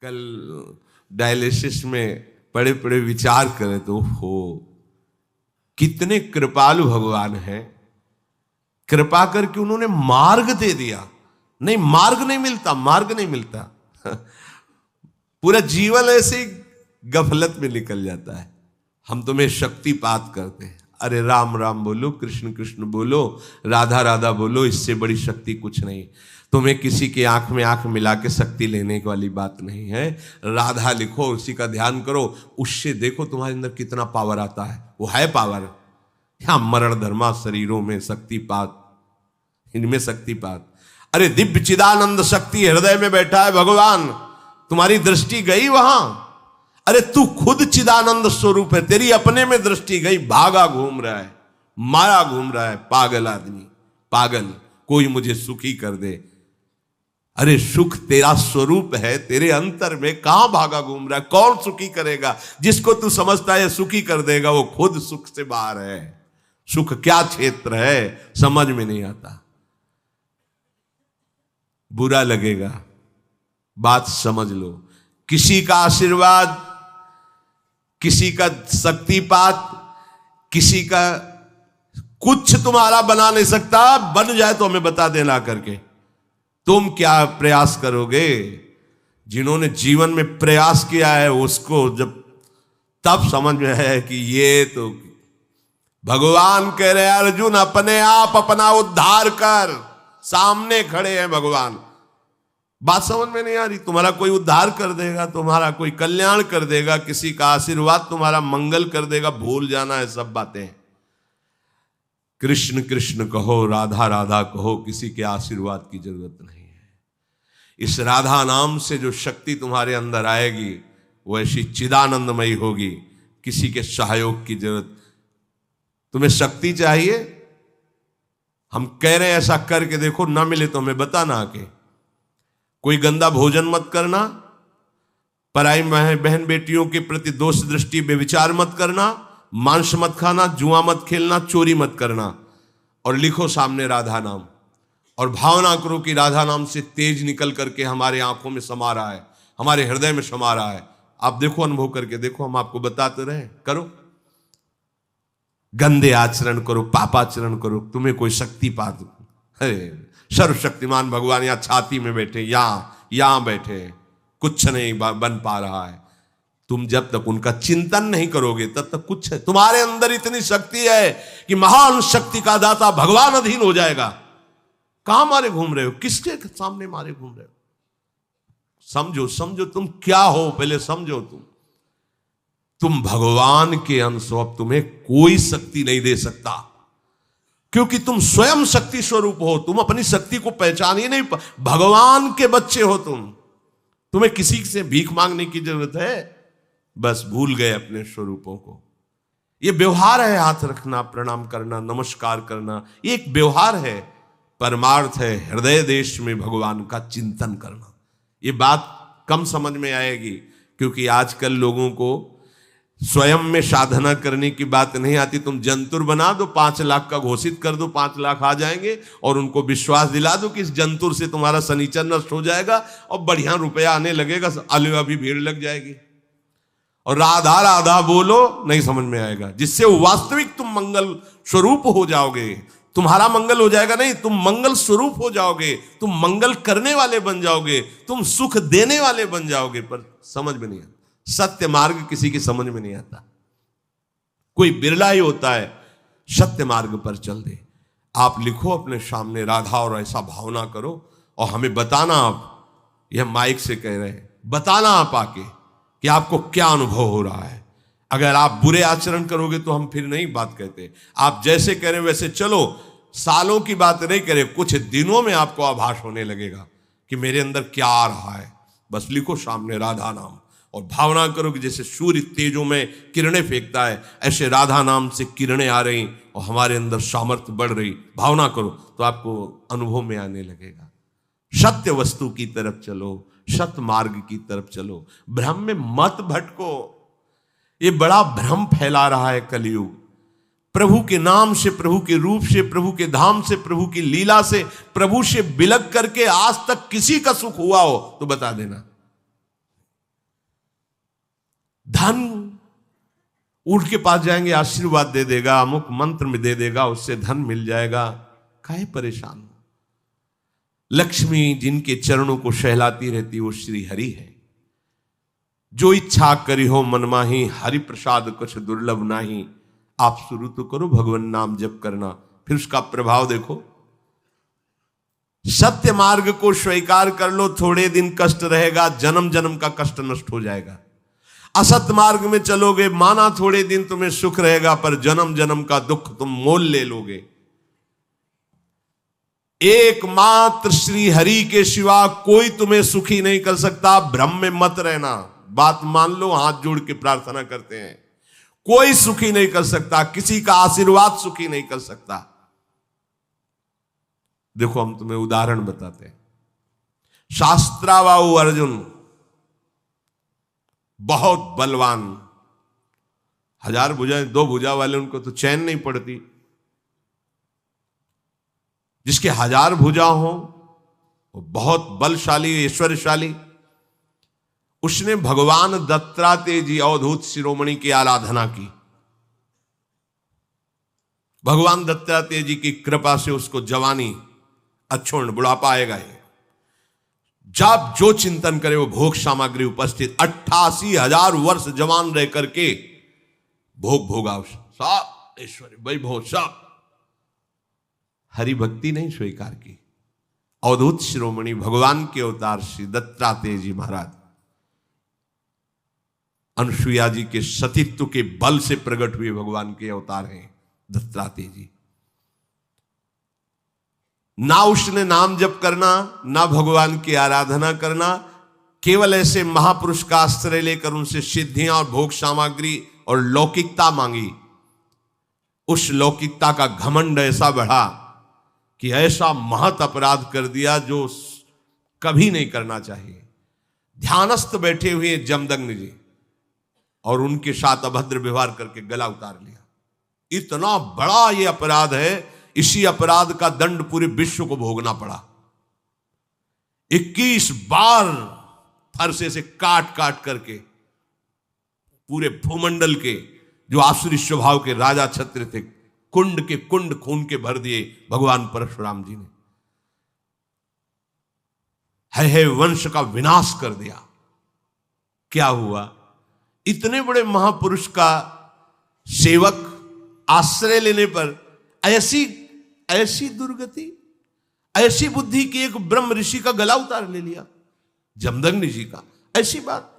कल डायलिसिस में पड़े पड़े विचार करें तो हो कितने कृपालु भगवान हैं। कृपा करके उन्होंने मार्ग दे दिया। नहीं, मार्ग नहीं मिलता, मार्ग नहीं मिलता। पूरा जीवन ऐसे ही गफलत में निकल जाता है। हम तुम्हें शक्तिपात करते हैं, अरे राम राम बोलो, कृष्ण कृष्ण बोलो, राधा राधा बोलो, इससे बड़ी शक्ति कुछ नहीं। तुम्हें किसी के आंख में आंख मिला के शक्ति लेने वाली बात नहीं है। राधा लिखो, उसी का ध्यान करो, उससे देखो तुम्हारे अंदर कितना पावर आता है। वो है पावर। या मरण धर्मा शरीरों में शक्तिपात, इनमें शक्तिपात। अरे दिव्य चिदानंद शक्ति हृदय में बैठा है भगवान। तुम्हारी दृष्टि गई वहां? अरे तू खुद चिदानंद स्वरूप है, तेरी अपने में दृष्टि गई, भागा घूम रहा है, माया घूम रहा है। पागल आदमी, पागल, कोई मुझे सुखी कर दे। अरे सुख तेरा स्वरूप है, तेरे अंतर में, कहां भागा घूम रहा है? कौन सुखी करेगा? जिसको तू समझता है सुखी कर देगा, वो खुद सुख से बाहर है। सुख क्या क्षेत्र है समझ में नहीं आता। बुरा लगेगा, बात समझ लो। किसी का आशीर्वाद, किसी का शक्तिपात, किसी का कुछ तुम्हारा बना नहीं सकता। बन जाए तो हमें बता देना करके। तुम क्या प्रयास करोगे? जिन्होंने जीवन में प्रयास किया है उसको जब तब समझ में है कि ये तो भगवान कह रहे हैं, अर्जुन अपने आप अपना उद्धार कर। सामने खड़े हैं भगवान। बात समझ में नहीं आ रही? तुम्हारा कोई उद्धार कर देगा, तुम्हारा कोई कल्याण कर देगा, किसी का आशीर्वाद तुम्हारा मंगल कर देगा। भूल जाना है सब बातें। कृष्ण कृष्ण कहो, राधा राधा कहो, किसी के आशीर्वाद की जरूरत नहीं है। इस राधा नाम से जो शक्ति तुम्हारे अंदर आएगी वो ऐसी चिदानंदमयी होगी, किसी के सहयोग की जरूरत। तुम्हें शक्ति चाहिए, हम कह रहे हैं ऐसा करके देखो, ना मिले तो हमें बताना आके। कोई गंदा भोजन मत करना, पराई बहन बेटियों के प्रति दोष दृष्टि बेविचार मत करना, मांस मत खाना, जुआ मत खेलना, चोरी मत करना। और लिखो सामने राधा नाम, और भावना करो कि राधा नाम से तेज निकल करके हमारे आंखों में समा रहा है, हमारे हृदय में समा रहा है। आप देखो, अनुभव करके देखो, हम आपको बताते रहे। करो, गंदे आचरण करो, पापाचरण करो, तुम्हें कोई शक्ति पा दो। अरे सर्वशक्तिमान भगवान यहाँ छाती में बैठे, यहां बैठे, कुछ नहीं बन पा रहा है। तुम जब तक उनका चिंतन नहीं करोगे तब तक कुछ है। तुम्हारे अंदर इतनी शक्ति है कि महान शक्ति का दाता भगवान अधीन हो जाएगा। कहां मारे घूम रहे हो? किसके सामने मारे घूम रहे हो? समझो, समझो तुम क्या हो, पहले समझो। तुम भगवान के अंश हो। अब तुम्हें कोई शक्ति नहीं दे सकता, क्योंकि तुम स्वयं शक्ति स्वरूप हो। तुम अपनी शक्ति को पहचान ही नहीं, भगवान के बच्चे हो तुम। तुम्हें किसी से भीख मांगने की जरूरत है? बस भूल गए अपने स्वरूपों को। ये व्यवहार है, हाथ रखना, प्रणाम करना, नमस्कार करना, ये एक व्यवहार है। परमार्थ है हृदय देश में भगवान का चिंतन करना। ये बात कम समझ में आएगी, क्योंकि आजकल लोगों को स्वयं में साधना करने की बात नहीं आती। तुम जंतुर बना दो, 5 लाख का घोषित कर दो, 5 लाख आ जाएंगे, और उनको विश्वास दिला दो कि इस जंतुर से तुम्हारा शनिचर नष्ट हो जाएगा और बढ़िया रुपया आने लगेगा, अलवा भी भीड़ लग जाएगी। और राधा राधा बोलो, नहीं समझ में आएगा। जिससे वास्तविक तुम मंगल स्वरूप हो जाओगे। तुम्हारा मंगल हो जाएगा नहीं, तुम मंगल स्वरूप हो जाओगे, तुम मंगल करने वाले बन जाओगे, तुम सुख देने वाले बन जाओगे। पर समझ में नहीं आता, सत्य मार्ग किसी की समझ में नहीं आता। कोई बिरला ही होता है सत्य मार्ग पर चल दे। आप लिखो अपने सामने राधा, और ऐसा भावना करो, और हमें बताना। आप यह माइक से कह रहे हैं, बताना आप आके कि आपको क्या अनुभव हो रहा है। अगर आप बुरे आचरण करोगे तो हम फिर नहीं बात कहते। आप जैसे कह रहे वैसे चलो, सालों की बात नहीं करे, कुछ दिनों में आपको आभास होने लगेगा कि मेरे अंदर क्या आ रहा है। बस लिखो सामने राधा नाम, और भावना करो कि जैसे सूर्य तेजों में किरणें फेंकता है, ऐसे राधा नाम से किरणें आ रही और हमारे अंदर सामर्थ्य बढ़ रही। भावना करो तो आपको अनुभव में आने लगेगा। सत्य वस्तु की तरफ चलो, सत्य मार्ग की तरफ चलो, भ्रम में मत भटको। ये बड़ा भ्रम फैला रहा है कलयुग। प्रभु के नाम से, प्रभु के रूप से, प्रभु के धाम से, प्रभु की लीला से, प्रभु से बिलक करके आज तक किसी का सुख हुआ हो तो बता देना। धन ऊँट के पास जाएंगे, आशीर्वाद दे देगा, अमुक मंत्र में दे देगा, उससे धन मिल जाएगा, काहे परेशान हो। लक्ष्मी जिनके चरणों को सहलाती रहती वो श्री हरि है। जो इच्छा करी हो मन माही, हरि प्रसाद कुछ दुर्लभ नाही। आप शुरू तो करो भगवान नाम जप करना, फिर उसका प्रभाव देखो। सत्य मार्ग को स्वीकार कर लो, थोड़े दिन कष्ट रहेगा, जन्म जन्म का कष्ट नष्ट हो जाएगा। असत्य मार्ग में चलोगे, माना थोड़े दिन तुम्हें सुख रहेगा, पर जन्म जन्म का दुख तुम मोल ले लोगे। एकमात्र श्री हरि के सिवा कोई तुम्हें सुखी नहीं कर सकता। भ्रम में मत रहना, बात मान लो, हाथ जोड़ के प्रार्थना करते हैं। कोई सुखी नहीं कर सकता, किसी का आशीर्वाद सुखी नहीं कर सकता। देखो हम तुम्हें उदाहरण बताते हैं। शास्त्राबाहु अर्जुन बहुत बलवान, 1000 भुजाएं, 2 भुजा वाले उनको तो चैन नहीं पड़ती। जिसके 1000 भुजा हो वो बहुत बलशाली, ऐश्वर्यशाली। उसने भगवान दत्तात्रेय जी अवधूत शिरोमणि की आराधना की। भगवान दत्तात्रेय जी की कृपा से उसको जवानी, अच्छोड़ बुढ़ापा आएगा। जब जो चिंतन करे वो भोग सामग्री उपस्थित, 88,000 वर्ष जवान रह करके भोग भोगा, सब ऐश्वर्य वैभव सब। हरि भक्ति नहीं स्वीकार की। अवधूत शिरोमणि भगवान के अवतार श्री दत्तात्रेय जी महाराज अनुसुईया जी के सतीत्व के बल से प्रकट हुए भगवान के अवतार हैं दत्तात्रेय जी। ना उसने नाम जप करना, ना भगवान की आराधना करना, केवल ऐसे महापुरुष का आश्रय लेकर उनसे सिद्धियां और भोग सामग्री और लौकिकता मांगी। उस लौकिकता का घमंड ऐसा बढ़ा कि ऐसा महत अपराध कर दिया जो कभी नहीं करना चाहिए। ध्यानस्थ बैठे हुए जमदग्नि जी और उनके साथ अभद्र व्यवहार करके गला उतार लिया। इतना बड़ा ये अपराध है, इसी अपराध का दंड पूरे विश्व को भोगना पड़ा। 21 बार फरसे से काट काट करके पूरे भूमंडल के जो आसुरी स्वभाव के राजा छत्र थे, कुंड के कुंड खून के भर दिए भगवान परशुराम जी ने। है वंश का विनाश कर दिया। क्या हुआ? इतने बड़े महापुरुष का सेवक आश्रय लेने पर ऐसी दुर्गति, ऐसी बुद्धि की एक ब्रह्म ऋषि का गला उतार ले लिया, जमदग्नि जी का। ऐसी बात।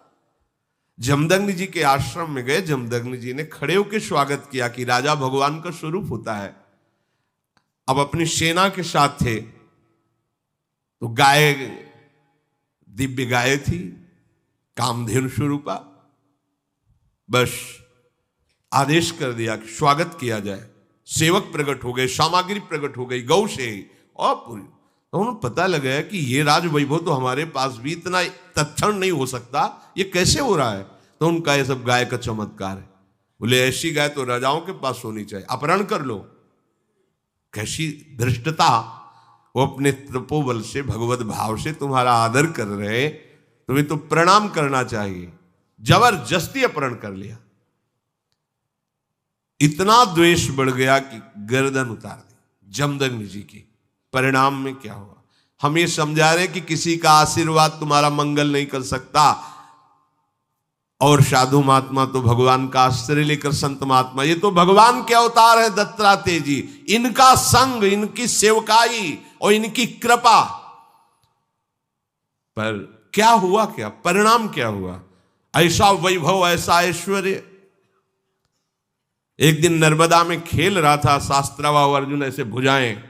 जमदग्नि जी के आश्रम में गए, जमदग्नि जी ने खड़े होकर स्वागत किया कि राजा भगवान का स्वरूप होता है। अब अपनी सेना के साथ थे तो गाय, दिव्य गाय थी, कामधेनु स्वरूपा। बस आदेश कर दिया कि स्वागत किया जाए। सेवक प्रकट हो गए, सामग्री प्रकट हो गई गौ से और पूरी। तो उन्हें पता लगा कि ये राज वैभव तो हमारे पास भी इतना तत्क्षण नहीं हो सकता, ये कैसे हो रहा है? तो उनका ये सब गाय का चमत्कार है। बोले ऐसी गाय तो राजाओं के पास होनी चाहिए, अपहरण कर लो। कैसी धृष्टता! वो अपने तपोबल से, भगवत भाव से तुम्हारा आदर कर रहे, तुम्हें तो प्रणाम करना चाहिए। जबरदस्ती अपहरण कर लिया। इतना द्वेष बढ़ गया कि गर्दन उतार दी जमदग्नि जी की। परिणाम में क्या हुआ? हम ये समझा रहे कि किसी का आशीर्वाद तुम्हारा मंगल नहीं कर सकता। और साधु महात्मा तो भगवान का आश्रय लेकर, संत महात्मा ये तो भगवान के अवतार है दत्तात्रेय जी। इनका संग, इनकी सेवकाई और इनकी कृपा पर क्या हुआ? क्या परिणाम क्या हुआ? ऐसा वैभव, ऐसा ऐश्वर्य। एक दिन नर्मदा में खेल रहा था शास्त्राबाहु अर्जुन, ऐसे भुजाएं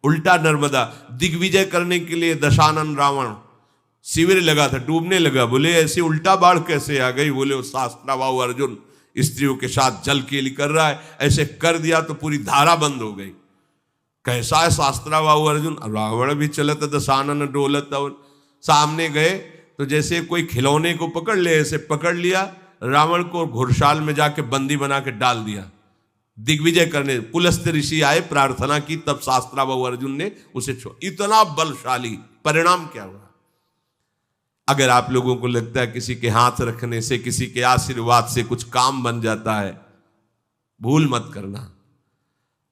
उल्टा नर्मदा दिग्विजय करने के लिए दशानन रावण शिविर लगा था, डूबने लगा। बोले ऐसे उल्टा बाढ़ कैसे आ गई? बोले वो शास्त्राबाहु अर्जुन स्त्रियों के साथ जल केली कर रहा है, ऐसे कर दिया तो पूरी धारा बंद हो गई। कैसा है शास्त्राबाहु अर्जुन? रावण भी चलत दशानन डोलत। और सामने गए तो जैसे कोई खिलौने को पकड़ ले, ऐसे पकड़ लिया, रावण को घुड़साल में जाके बंदी बना के डाल दिया। दिग्विजय करने पुलस्त्य ऋषि आए, प्रार्थना की, तब शास्त्राबाहु अर्जुन ने उसे छोड़। इतना बलशाली। परिणाम क्या हुआ? अगर आप लोगों को लगता है किसी के हाथ रखने से, किसी के आशीर्वाद से कुछ काम बन जाता है, भूल मत करना।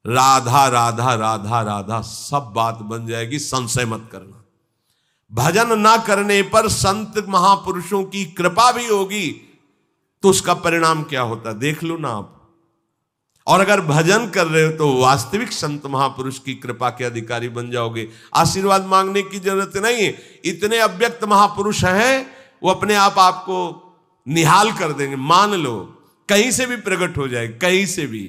राधा राधा राधा राधा सब बात बन जाएगी, संशय मत करना। भजन ना करने पर संत महापुरुषों की कृपा भी होगी तो उसका परिणाम क्या होता है देख लो ना आप। और अगर भजन कर रहे हो तो वास्तविक संत महापुरुष की कृपा के अधिकारी बन जाओगे। आशीर्वाद मांगने की जरूरत नहीं है, इतने अव्यक्त महापुरुष हैं, वो अपने आप आपको निहाल कर देंगे। मान लो कहीं से भी प्रकट हो जाए, कहीं से भी।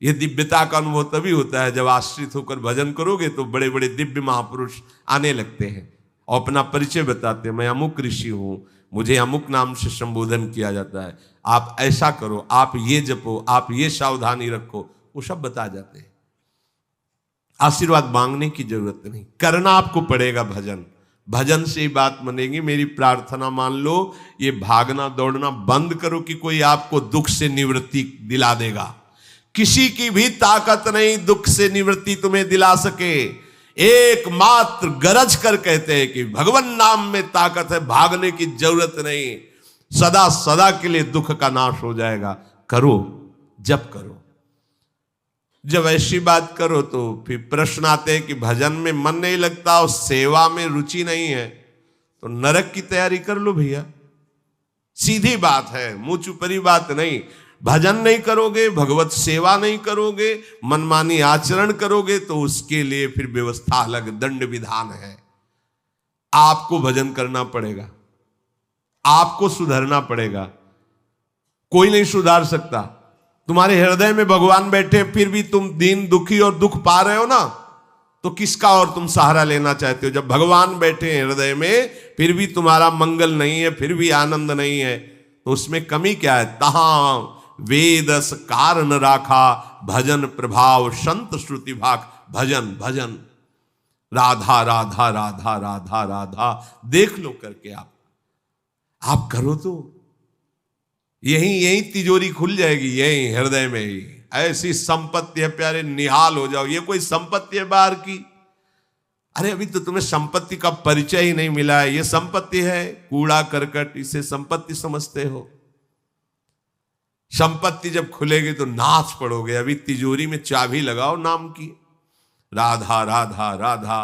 यह दिव्यता का अनुभव तभी होता है जब आश्रित होकर भजन करोगे तो बड़े बड़े दिव्य महापुरुष आने लगते हैं और अपना परिचय बताते हैं, मैं अमुक ऋषि हूं, मुझे अमुक नाम से संबोधन किया जाता है, आप ऐसा करो, आप ये जपो, आप ये सावधानी रखो, वो सब बता जाते हैं। आशीर्वाद मांगने की जरूरत नहीं, करना आपको पड़ेगा भजन। भजन से ही बात बनेगी। मेरी प्रार्थना मान लो, ये भागना दौड़ना बंद करो कि कोई आपको दुख से निवृत्ति दिला देगा। किसी की भी ताकत नहीं दुख से निवृत्ति तुम्हें दिला सके। एकमात्र गरज कर कहते हैं कि भगवान नाम में ताकत है, भागने की जरूरत नहीं, सदा सदा के लिए दुख का नाश हो जाएगा। करो, जब करो। जब ऐसी बात करो तो फिर प्रश्न आते हैं कि भजन में मन नहीं लगता और सेवा में रुचि नहीं है तो नरक की तैयारी कर लो भैया। सीधी बात है, मुंह चुपरी बात नहीं। भजन नहीं करोगे, भगवत सेवा नहीं करोगे, मनमानी आचरण करोगे तो उसके लिए फिर व्यवस्था अलग, दंड विधान है। आपको भजन करना पड़ेगा, आपको सुधरना पड़ेगा। कोई नहीं सुधार सकता। तुम्हारे हृदय में भगवान बैठे फिर भी तुम दीन दुखी और दुख पा रहे हो ना, तो किसका और तुम सहारा लेना चाहते हो? जब भगवान बैठे हैं हृदय में फिर भी तुम्हारा मंगल नहीं है, फिर भी आनंद नहीं है, तो उसमें कमी क्या है? तहां वेदस कारण राखा, भजन प्रभाव संत श्रुति भाग। भजन भजन, राधा राधा राधा राधा राधा, देख लो करके आप करो तो यही तिजोरी खुल जाएगी, यही हृदय में ही। ऐसी संपत्ति है प्यारे, निहाल हो जाओ। ये कोई संपत्ति है बाहर की? अरे अभी तो तुम्हें संपत्ति का परिचय ही नहीं मिला है। ये संपत्ति है कूड़ा करकट, इसे संपत्ति समझते हो? संपत्ति जब खुलेगी तो नाच पड़ोगे। अभी तिजोरी में चाबी लगाओ नाम की, राधा राधा राधा।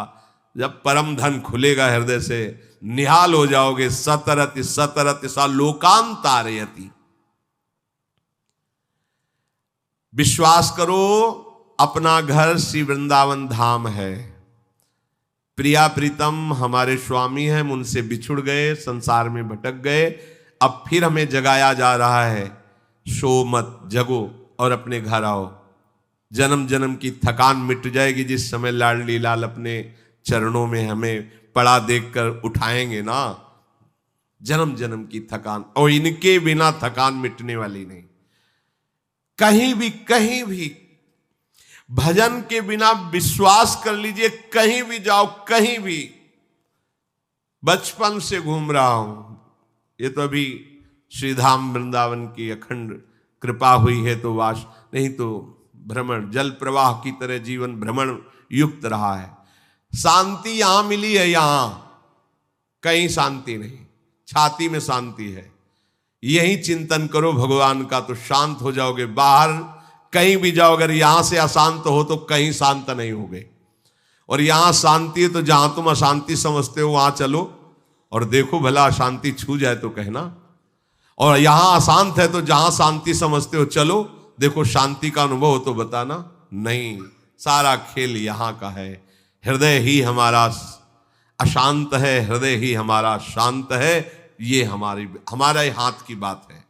जब परम धन खुलेगा हृदय से, निहाल हो जाओगे। सतरति सतरति सा लोकांतारयति। विश्वास करो, अपना घर श्री वृंदावन धाम है। प्रिया प्रीतम हमारे स्वामी हैं, उनसे बिछुड़ गए, संसार में भटक गए, अब फिर हमें जगाया जा रहा है। सो मत, जगो और अपने घर आओ। जन्म जन्म की थकान मिट जाएगी जिस समय लाडली लाल अपने चरणों में हमें पड़ा देखकर उठाएंगे ना। जन्म जन्म की थकान, और इनके बिना थकान मिटने वाली नहीं। कहीं भी भजन के बिना विश्वास कर लीजिए, कहीं भी जाओ, कहीं भी। बचपन से घूम रहा हूं, ये तो अभी श्रीधाम वृंदावन की अखंड कृपा हुई है तो वास, नहीं तो भ्रमण, जल प्रवाह की तरह जीवन भ्रमण युक्त रहा है। शांति यहां मिली है, यहां कहीं शांति नहीं, छाती में शांति है। यही चिंतन करो भगवान का तो शांत हो जाओगे। बाहर कहीं भी जाओ, अगर यहां से अशांत हो तो कहीं शांत नहीं होगे। और यहां शांति है तो जहां तुम अशांति समझते हो वहां चलो और देखो भला अशांति छू जाए तो कहना। और यहां अशांत है तो जहां शांति समझते हो चलो, देखो शांति का अनुभव हो तो बताना। नहीं, सारा खेल यहां का है। हृदय ही हमारा अशांत है, हृदय ही हमारा शांत है। ये हमारे हाथ की बात है।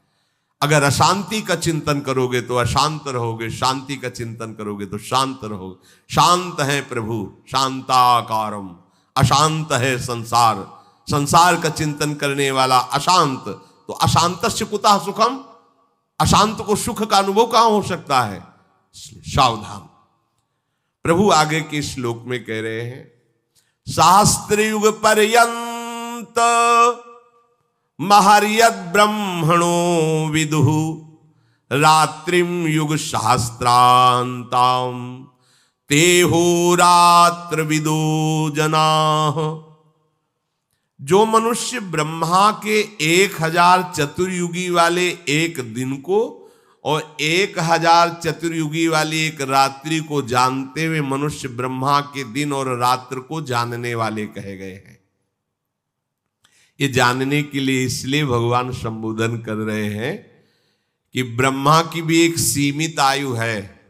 अगर अशांति का चिंतन करोगे तो अशांत रहोगे, शांति का चिंतन करोगे तो शांत रहोगे। शांत है प्रभु शांताकारम, अशांत है संसार, संसार का चिंतन करने वाला अशांत। तो अशांतस्य कुतः सुखम, अशांत को सुख का अनुभव कहां हो सकता है? सावधान। प्रभु आगे के श्लोक में कह रहे हैं, शास्त्र युग पर्यंत महर्यद ब्रह्मणो विदुः रात्रिम युग शास्त्रांताम तेहो रात्र विदो जनाः। जो मनुष्य ब्रह्मा के 1000 चतुर्युगी वाले एक दिन को और 1000 चतुर्युगी वाली एक रात्रि को जानते हुए मनुष्य ब्रह्मा के दिन और रात्र को जानने वाले कहे गए हैं। ये जानने के लिए इसलिए भगवान संबोधन कर रहे हैं कि ब्रह्मा की भी एक सीमित आयु है,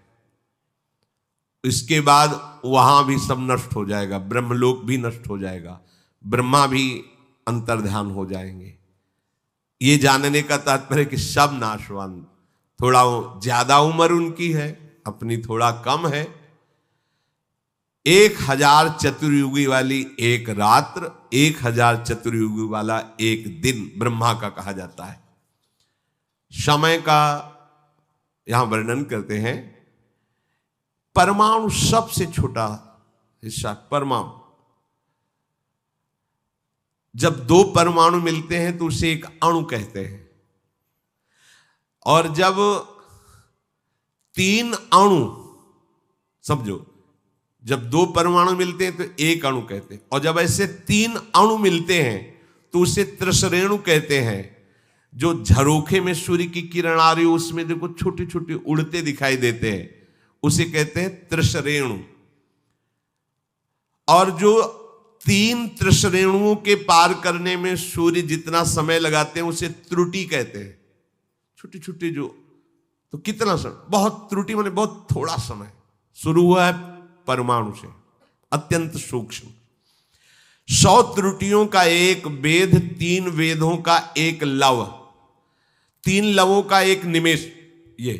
इसके बाद वहां भी सब नष्ट हो जाएगा, ब्रह्मलोक भी नष्ट हो जाएगा, ब्रह्मा भी अंतर्ध्यान हो जाएंगे। ये जानने का तात्पर्य कि सब नाशवान, थोड़ा ज्यादा उम्र उनकी है, अपनी थोड़ा कम है। 1000 चतुर्युगी वाली एक रात्र, 1000 चतुर्युगी वाला एक दिन ब्रह्मा का कहा जाता है। समय का यहां वर्णन करते हैं। परमाणु सबसे छोटा हिस्सा, परमाणु, जब 2 परमाणु मिलते हैं तो उसे एक अणु कहते हैं, और जब 3 अणु, समझो, जब 2 परमाणु मिलते हैं तो एक अणु कहते हैं, और जब ऐसे 3 अणु मिलते हैं तो उसे त्रिसरेणु कहते हैं। जो झरोखे में सूर्य की किरण आ रही हो उसमें देखो छोटे छोटे उड़ते दिखाई देते हैं, उसे कहते हैं त्रिसरेणु। और जो 3 त्रिसरेणुओं के पार करने में सूर्य जितना समय लगाते हैं उसे त्रुटि कहते हैं। छोटी छोटी जो, तो कितना समय, बहुत त्रुटि माने बहुत थोड़ा समय। शुरू हुआ है परमाणु से, अत्यंत सूक्ष्म। 100 त्रुटियों का एक वेद, 3 वेदों का एक लव, 3 लवों का एक निमेष, ये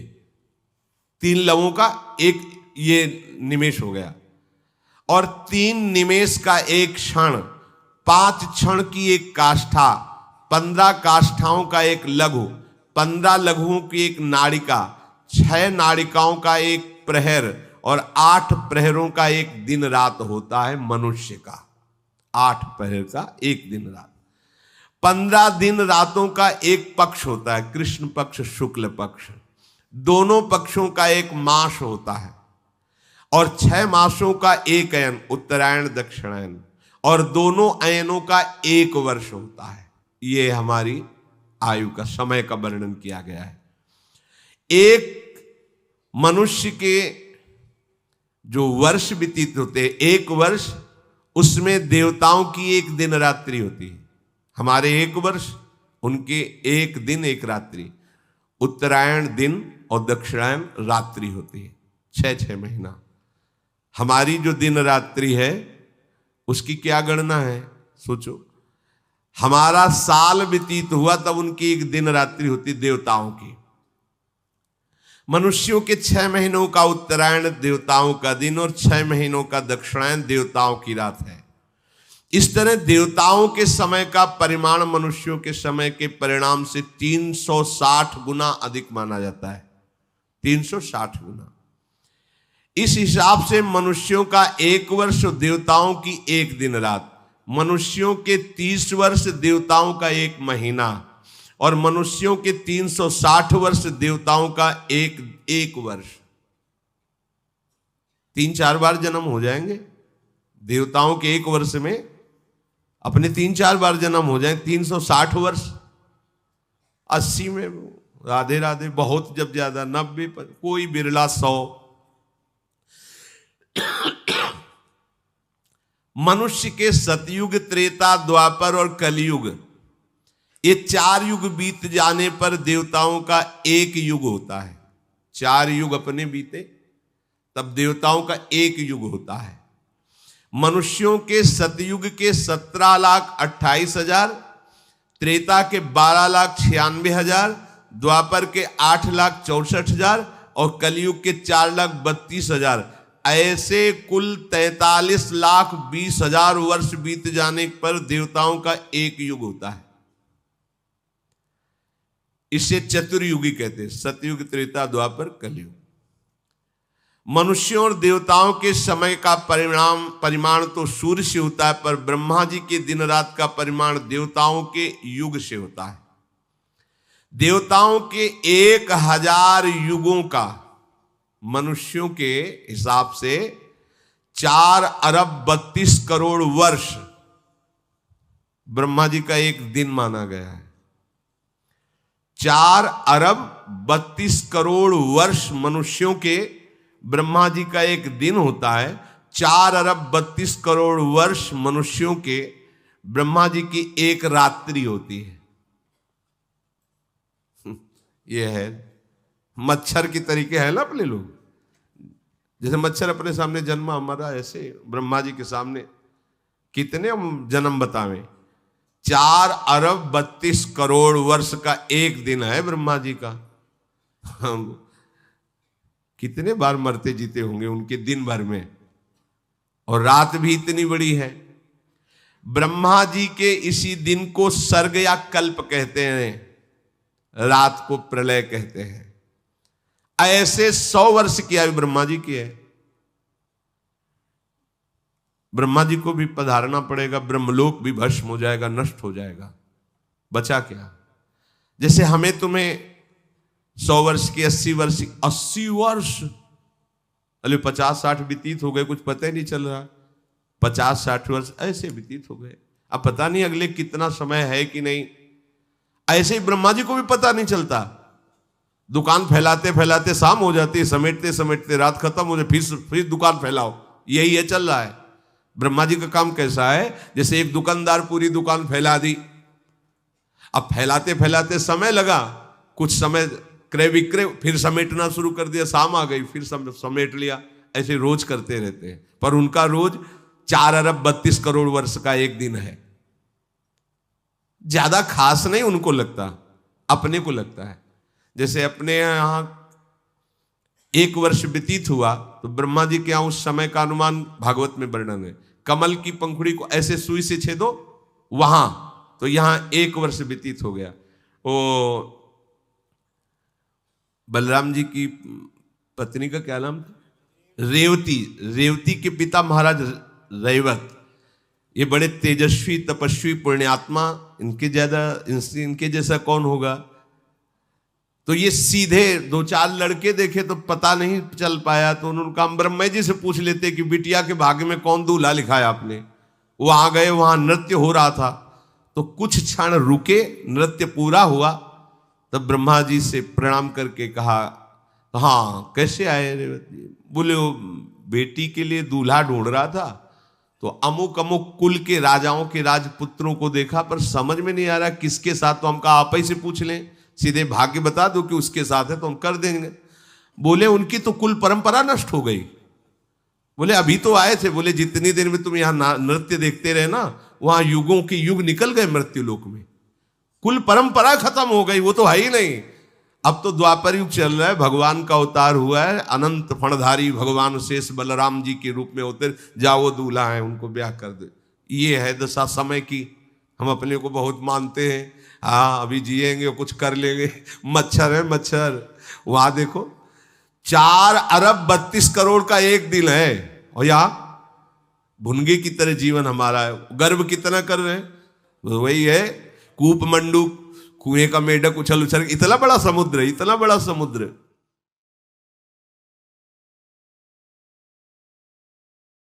3 लवों का एक ये निमेष हो गया, और 3 निमेष का एक क्षण, 5 क्षण की एक काष्ठा, 15 काष्ठाओं का एक लघु, 15 लघुओं की एक नाड़िका, 6 नाड़िकाओं का एक प्रहर, और 8 प्रहरों का एक दिन रात होता है मनुष्य का। 8 प्रहर का एक दिन रात, 15 दिन रातों का एक पक्ष होता है, कृष्ण पक्ष शुक्ल पक्ष, दोनों पक्षों का एक मास होता है, और 6 मासों का एक अयन, उत्तरायण दक्षिणायन, और दोनों अयनों का एक वर्ष होता है। ये हमारी आयु का, समय का वर्णन किया गया है। एक मनुष्य के जो वर्ष व्यतीत होते हैं, एक वर्ष, उसमें देवताओं की एक दिन रात्रि होती है। हमारे एक वर्ष, उनके एक दिन एक रात्रि। उत्तरायण दिन और दक्षिणायन रात्रि होती है, 6 महीना। हमारी जो दिन रात्रि है उसकी क्या गणना है, सोचो। हमारा साल व्यतीत हुआ तब उनकी एक दिन रात्रि होती देवताओं की। मनुष्यों के 6 महीनों का उत्तरायण देवताओं का दिन और 6 महीनों का दक्षिणायन देवताओं की रात है। इस तरह देवताओं के समय का परिमाण मनुष्यों के समय के परिणाम से 360 गुना अधिक माना जाता है, 360 गुना। इस हिसाब से मनुष्यों का एक वर्ष, देवताओं की एक दिन रात, मनुष्यों के 30 वर्ष, देवताओं का एक महीना, और मनुष्यों के 360 वर्ष, देवताओं का एक वर्ष। 3-4 बार जन्म हो जाएंगे देवताओं के एक वर्ष में, अपने 3-4 बार जन्म हो जाए, 360 वर्ष। 80 में राधे राधे, बहुत जब ज्यादा 90 पर, कोई बिरला 100। मनुष्य के सतयुग, त्रेता, द्वापर और कलयुग, ये 4 युग बीत जाने पर देवताओं का एक युग होता है। 4 युग अपने बीते तब देवताओं का एक युग होता है। मनुष्यों के सतयुग के 17,28,000, त्रेता के 12,96,000, द्वापर के 8,64,000 और कलयुग के 4,32,000। ऐसे कुल 43,20,000 वर्ष बीत जाने पर देवताओं का एक युग होता है। इसे चतुर्युगी कहते हैं, सतयुग, त्रेता, द्वापर, कलयुग। मनुष्यों और देवताओं के समय का परिमाण तो सूर्य से होता है, पर ब्रह्मा जी के दिन रात का परिमाण देवताओं के युग से होता है। देवताओं के 1000 युगों का मनुष्यों के हिसाब से 4 अरब 32 करोड़ वर्ष ब्रह्मा जी का एक दिन माना गया है। 4 अरब 32 करोड़ वर्ष मनुष्यों के ब्रह्मा जी का एक दिन होता है। 4 अरब 32 करोड़ वर्ष मनुष्यों के ब्रह्मा जी की एक रात्रि होती है। यह है मच्छर की तरीके है ना अपने लोग, जैसे मच्छर अपने सामने जन्मा हमारा, ऐसे ब्रह्मा जी के सामने कितने हम जन्म बतावें। 4 अरब 32 करोड़ वर्ष का एक दिन है ब्रह्मा जी का। हम कितने बार मरते जीते होंगे उनके दिन भर में, और रात भी इतनी बड़ी है। ब्रह्मा जी के इसी दिन को सर्ग या कल्प कहते हैं, रात को प्रलय कहते हैं। ऐसे 100 वर्ष की आयु ब्रह्मा जी की है। ब्रह्मा जी को भी पधारना पड़ेगा, ब्रह्मलोक भी भस्म हो जाएगा, नष्ट हो जाएगा, बचा क्या। जैसे हमें तुम्हें 100 वर्ष की, 80 वर्ष, 80 वर्ष, अरे 50-60 व्यतीत हो गए, कुछ पता ही नहीं चल रहा। 50-60 वर्ष ऐसे व्यतीत हो गए, अब पता नहीं अगले कितना समय है कि नहीं। ऐसे ही ब्रह्मा जी को भी पता नहीं चलता। दुकान फैलाते फैलाते शाम हो जाती है, समेटते समेटते रात खत्म हो जाती, फिर दुकान फैलाओ, यही है चल रहा है। ब्रह्मा जी का काम कैसा है, जैसे एक दुकानदार पूरी दुकान फैला दी, अब फैलाते फैलाते समय लगा, कुछ समय क्रय विक्रय, फिर समेटना शुरू कर दिया, शाम आ गई, फिर समेट लिया, ऐसे रोज करते रहते हैं। पर उनका रोज 4 अरब 32 करोड़ वर्ष का एक दिन है। ज्यादा खास नहीं उनको लगता, अपने को लगता है। जैसे अपने यहां 1 वर्ष व्यतीत हुआ तो ब्रह्मा जी के यहां उस समय का अनुमान भागवत में वर्णन है। कमल की पंखुड़ी को ऐसे सुई से छेदो वहां, तो यहां 1 वर्ष व्यतीत हो गया। वो बलराम जी की पत्नी का क्या नाम था, रेवती, रेवती के पिता महाराज रैवत, ये बड़े तेजस्वी तपस्वी पुण्यात्मा, इनके जैसा कौन होगा। तो ये सीधे 2-4 लड़के देखे तो पता नहीं चल पाया, तो उन्होंने कहा ब्रह्मा जी से पूछ लेते कि बिटिया के भाग्य में कौन दूल्हा लिखा है आपने। वहां गए, वहां नृत्य हो रहा था, तो कुछ क्षण रुके, नृत्य पूरा हुआ, तब ब्रह्मा जी से प्रणाम करके कहा, हाँ कैसे आए रेवती। बोले वो बेटी के लिए दूल्हा ढूंढ रहा था, तो अमुक अमुक कुल के राजाओं के राजपुत्रों को देखा, पर समझ में नहीं आ रहा किसके साथ, तो हम कहा आप ही से पूछ लें, सीधे भाग्य बता दो कि उसके साथ है तो हम कर देंगे। बोले उनकी तो कुल परंपरा नष्ट हो गई। बोले अभी तो आए थे, बोले जितनी देर में तुम यहां नृत्य देखते रहे ना, वहां युगों के युग निकल गए मृत्यु लोक में, कुल परंपरा खत्म हो गई, वो तो है ही नहीं। अब तो द्वापर युग चल रहा है, भगवान का अवतार हुआ है, अनंत फणधारी भगवान शेष बलराम जी के रूप में होते, जाओ दूल्हा है उनको ब्याह कर दे। ये है दशा समय की। हम अपने को बहुत मानते हैं, हाँ अभी जिएंगे कुछ कर लेंगे, मच्छर है मच्छर। वहां देखो 4 अरब 32 करोड़ का एक दिन है, और यहाँ भुनगे की तरह जीवन हमारा है। गर्व कितना कर रहे हैं, वही है कूप मंडूक, कुएं का मेढक, उछल उछल, इतना बड़ा समुद्र, इतना बड़ा समुद्र।